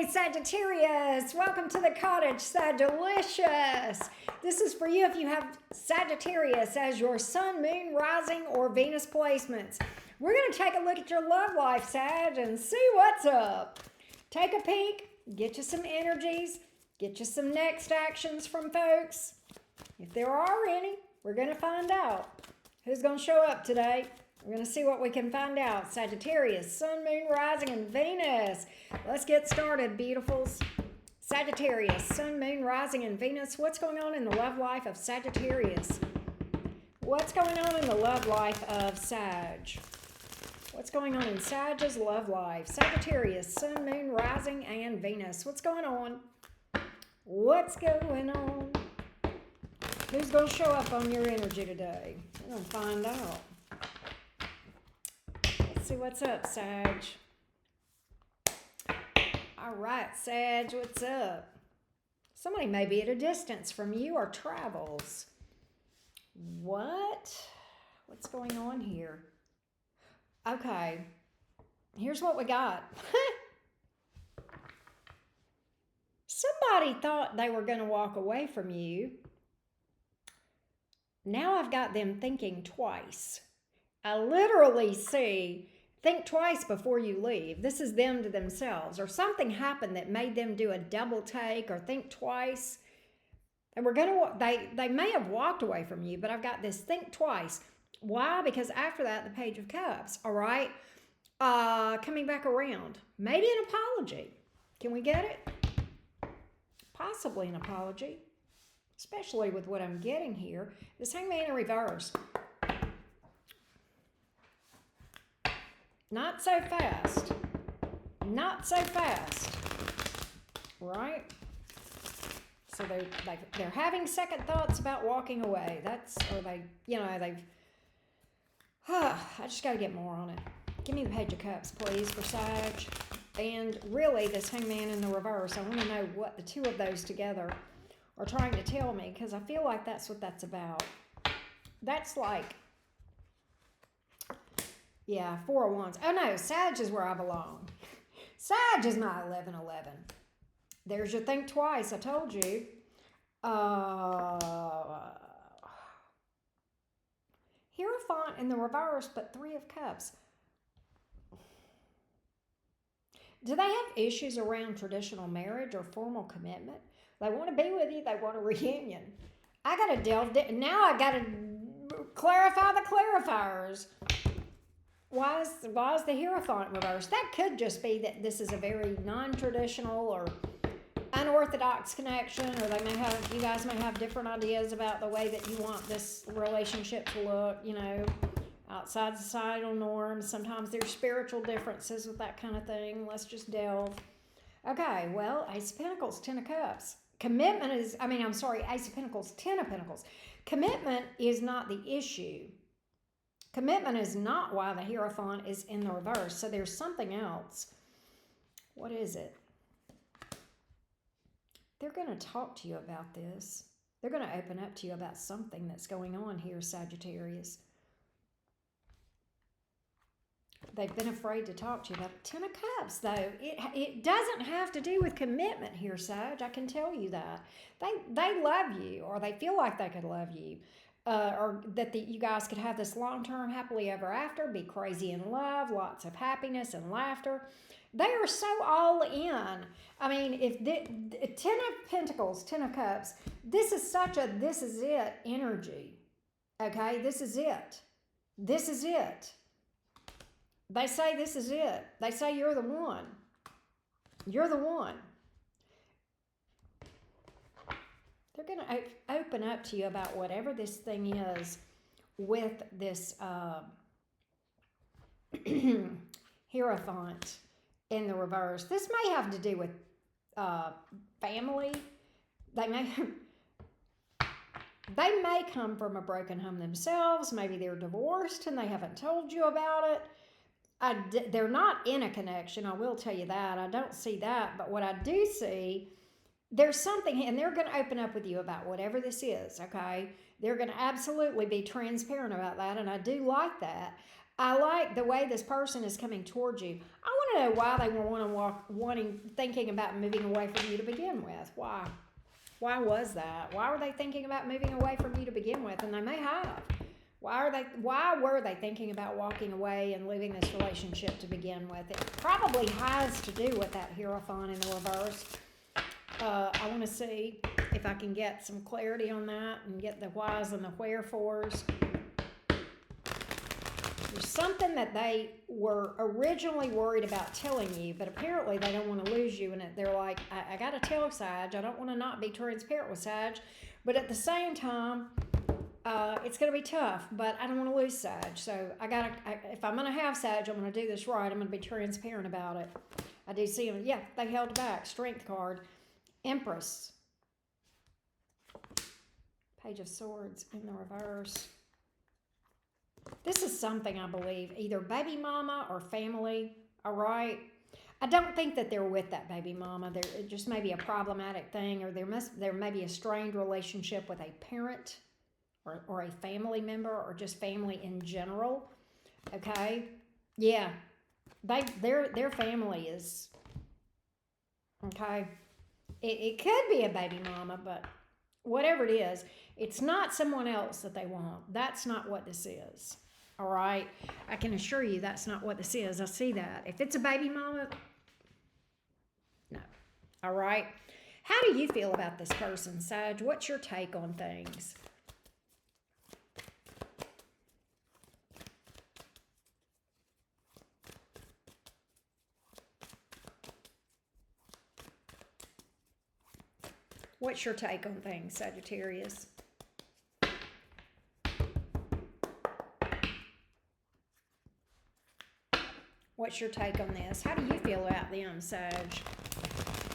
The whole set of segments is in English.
Sagittarius. Welcome to the Cottage, Sagittarius. This is for you if you have Sagittarius as your sun, moon, rising, or Venus placements. We're going to take a look at your love life, Sag, and see what's up. Take a peek, get you some energies, get you some next actions from folks. If there are any, we're going to find out who's going to show up today. We're going to see what we can find out. Sagittarius, sun, moon, rising, and Venus. Let's get started, beautifuls. Sagittarius, sun, moon, rising, and Venus. What's going on in the love life of Sagittarius? What's going on in the love life of Sag? What's going on in Sag's love life? Sagittarius, sun, moon, rising, and Venus. What's going on? What's going on? Who's going to show up on your energy today? We're going to find out. See what's up, Sag. All right, Sag, what's up? Somebody may be at a distance from you or travels. What? What's going on here? Okay, here's what we got. Somebody thought they were going to walk away from you. Now I've got them thinking twice. I literally see, think twice before you leave. This is them to themselves. Or something happened that made them do a double take or think twice. And they may have walked away from you, but I've got this think twice. Why? Because after that, the Page of Cups, all right? Coming back around. Maybe an apology. Can we get it? Possibly an apology. Especially with what I'm getting here. This Hangman in reverse. Not so fast. Not so fast. Right? So they're having second thoughts about walking away. I just got to get more on it. Give me the Page of Cups, please, for Sag. And really, this Hangman in the reverse, I want to know what the two of those together are trying to tell me, because I feel like that's what that's about. That's like, yeah, Four of Wands. Oh no, Sag is where I belong. Sag is my 1111. There's your think twice, I told you. Hierophant in the reverse, but Three of Cups. Do they have issues around traditional marriage or formal commitment? They want to be with you. They want a reunion. I got to delve in. Now I got to clarify the clarifiers. Why is the Hierophant reversed? That could just be that this is a very non-traditional or unorthodox connection, or you guys may have different ideas about the way that you want this relationship to look, outside societal norms. Sometimes there's spiritual differences with that kind of thing. Let's just delve. Okay, well, Ace of Pentacles, Ten of Cups. Ace of Pentacles, Ten of Pentacles. Commitment is not the issue. Commitment is not why the Hierophant is in the reverse. So there's something else. What is it? They're going to talk to you about this. They're going to open up to you about something that's going on here, Sagittarius. They've been afraid to talk to you about it. Ten of Cups, though. It doesn't have to do with commitment here, Sag. I can tell you that. They love you, or they feel like they could love you. Or that you guys could have this long-term happily ever after, be crazy in love, lots of happiness and laughter. They are so all in. I mean, if Ten of Pentacles, Ten of Cups, this is such a this is it energy. Okay, this is it. This is it. They say this is it. They say you're the one. You're the one. They're going to open up to you about whatever this thing is with this Hierophant in the reverse. This may have to do with family. They may come from a broken home themselves. Maybe they're divorced and they haven't told you about it. They're not in a connection, I will tell you that. I don't see that. But what I do see, there's something, and they're going to open up with you about whatever this is, okay? They're going to absolutely be transparent about that, and I do like that. I like the way this person is coming towards you. I want to know why they were thinking about moving away from you to begin with. Why? Why was that? Why were they thinking about moving away from you to begin with? And they may have. Why were they thinking about walking away and leaving this relationship to begin with? It probably has to do with that Hierophant in the reverse. I want to see if I can get some clarity on that and get the whys and the wherefores. There's something that they were originally worried about telling you, but apparently they don't want to lose you. And they're like, I got to tell Sag. I don't want to not be transparent with Sag. But at the same time, it's going to be tough, but I don't want to lose Sag. So if I'm going to have Sag, I'm going to do this right. I'm going to be transparent about it. I do see them. Yeah, they held back. Strength card. Empress. Page of Swords in the reverse. This is something I believe, either baby mama or family, all right? I don't think that they're with that baby mama. It just may be a problematic thing, or there may be a strained relationship with a parent or a family member, or just family in general, okay? Yeah, their family is, okay? It could be a baby mama, but whatever it is, it's not someone else that they want. That's not what this is. All right? I can assure you that's not what this is. I see that. If it's a baby mama, no. All right? How do you feel about this person, Sag? What's your take on things? What's your take on things, Sagittarius? What's your take on this? How do you feel about them, Sag?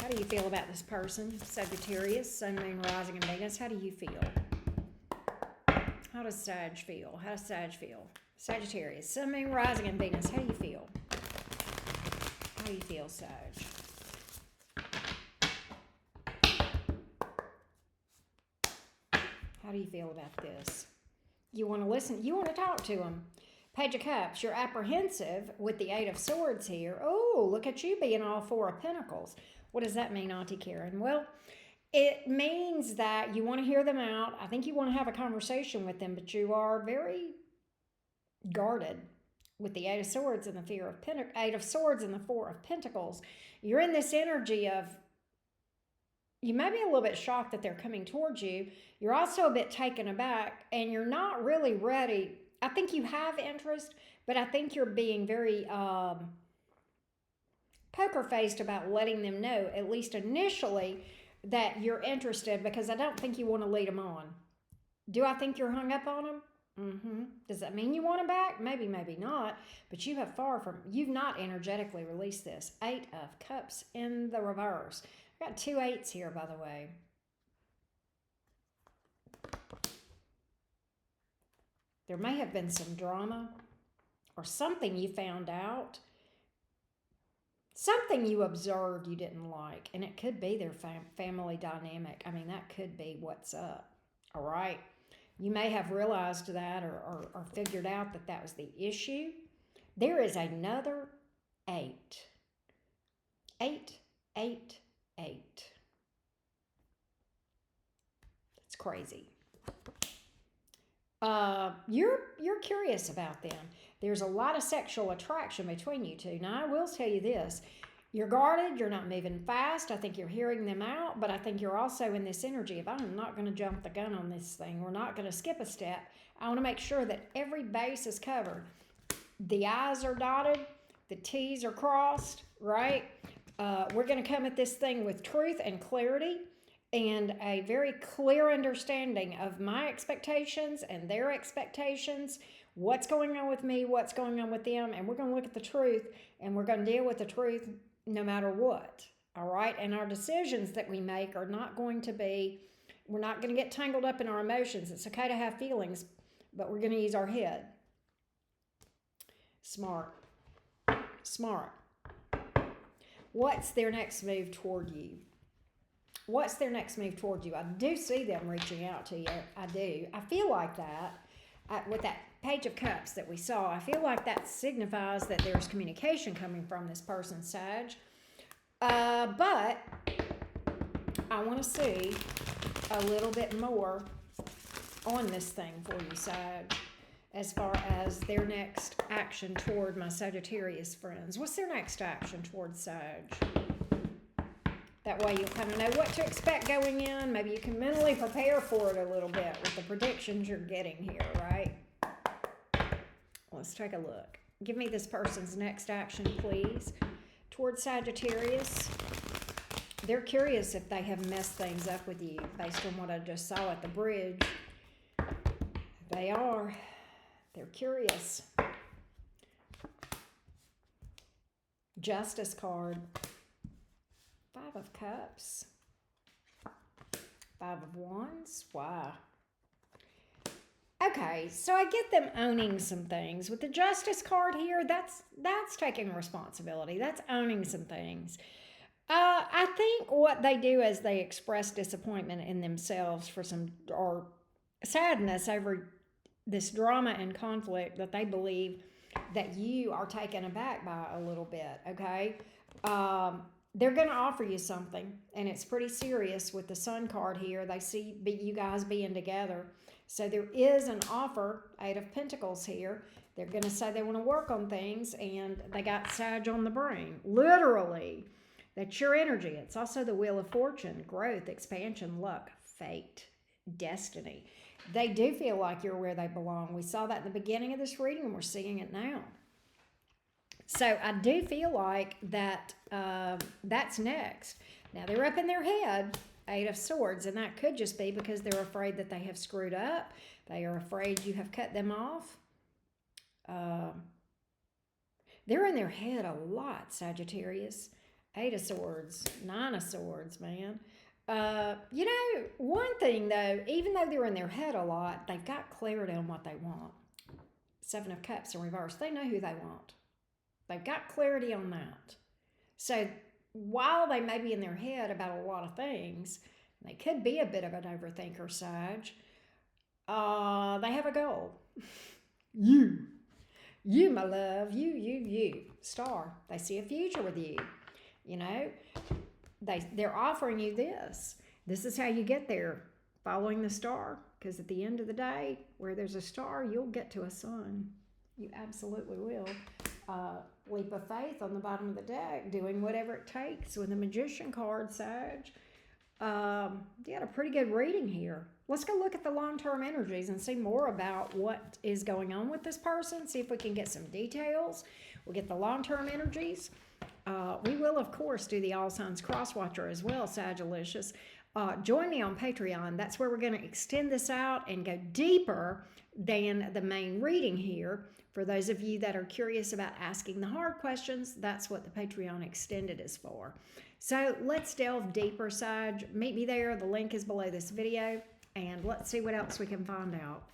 How do you feel about this person, Sagittarius, Sun, Moon, Rising, and Venus? How do you feel? How does Sag feel? How does Sag feel? Sagittarius, Sun, Moon, Rising, and Venus. How do you feel? How do you feel, Sag? How do you feel about this? You want to listen? You want to talk to them. Page of Cups, you're apprehensive with the Eight of Swords here. Oh, look at you being all Four of Pentacles. What does that mean, Auntie Karen? Well, it means that you want to hear them out. I think you want to have a conversation with them, but you are very guarded with the Eight of Swords and the Eight of Swords and the Four of Pentacles. You're in this energy of, you may be a little bit shocked that they're coming towards you. You're also a bit taken aback, and you're not really ready. I think you have interest, but I think you're being very poker-faced about letting them know, at least initially, that you're interested, because I don't think you want to lead them on. Do I think you're hung up on them? Mm-hmm. Does that mean you want them back? Maybe, maybe not, but you've not energetically released this. Eight of Cups in the reverse. I've got 2 8s here, by the way. There may have been some drama or something you found out, something you observed you didn't like, and it could be their family dynamic. I mean, that could be what's up, all right? You may have realized that or figured out that that was the issue. There is another 8. 8, 8, 8. It's crazy. You're curious about them. There's a lot of sexual attraction between you two. Now, I will tell you this. You're guarded. You're not moving fast. I think you're hearing them out, but I think you're also in this energy of, I'm not going to jump the gun on this thing. We're not going to skip a step. I want to make sure that every base is covered. The I's are dotted. The T's are crossed, right? We're going to come at this thing with truth and clarity, and a very clear understanding of my expectations and their expectations, what's going on with me, what's going on with them, and we're going to look at the truth, and we're going to deal with the truth no matter what, all right? And our decisions that we make are not going to be, we're not going to get tangled up in our emotions. It's okay to have feelings, but we're going to use our head. Smart. Smart. What's their next move toward you? What's their next move toward you? I do see them reaching out to you. I do. I feel like that. With that Page of Cups that we saw, I feel like that signifies that there's communication coming from this person, Sag. But I want to see a little bit more on this thing for you, Sag, as far as their next action toward my Sagittarius friends. What's their next action toward Sag? That way you'll kind of know what to expect going in. Maybe you can mentally prepare for it a little bit with the predictions you're getting here, right? Let's take a look. Give me this person's next action, please. Towards Sagittarius. They're curious if they have messed things up with you based on what I just saw at the bridge. They are. They're curious. Justice card. 5 of Cups. 5 of Wands. Wow. Okay, so I get them owning some things. With the Justice card here, that's taking responsibility. That's owning some things. I think what they do is they express disappointment in themselves for some, or sadness over this drama and conflict that they believe that you are taken aback by a little bit, okay? They're going to offer you something, and it's pretty serious with the Sun card here. They see you guys being together. So there is an offer, 8 of Pentacles here. They're going to say they want to work on things, and they got Sag on the brain. Literally, that's your energy. It's also the Wheel of Fortune, growth, expansion, luck, fate, destiny. They do feel like you're where they belong. We saw that at the beginning of this reading, and we're seeing it now. So I do feel like that that's next. Now, they're up in their head, 8 of Swords, and that could just be because they're afraid that they have screwed up. They are afraid you have cut them off. They're in their head a lot, Sagittarius. 8 of Swords, 9 of Swords, man. You know, one thing, though, even though they're in their head a lot, they've got clarity on what they want. 7 of Cups in reverse. They know who they want. They've got clarity on that. So while they may be in their head about a lot of things, they could be a bit of an overthinker, Sag. They have a goal. You, my love, you. Star. They see a future with you. You know, they're offering you this. This is how you get there, following the star. Because at the end of the day, where there's a star, you'll get to a sun. You absolutely will. Leap of faith on the bottom of the deck, doing whatever it takes with the Magician card, Sag. You had a pretty good reading here. Let's go look at the long-term energies and see more about what is going on with this person, see if we can get some details. We'll get the long-term energies. We will, of course, do the All Signs Cross Watcher as well, Sagittarius. Join me on Patreon. That's where we're going to extend this out and go deeper than the main reading here. For those of you that are curious about asking the hard questions, that's what the Patreon Extended is for. So let's delve deeper, Sag. Meet me there. The link is below this video, and let's see what else we can find out.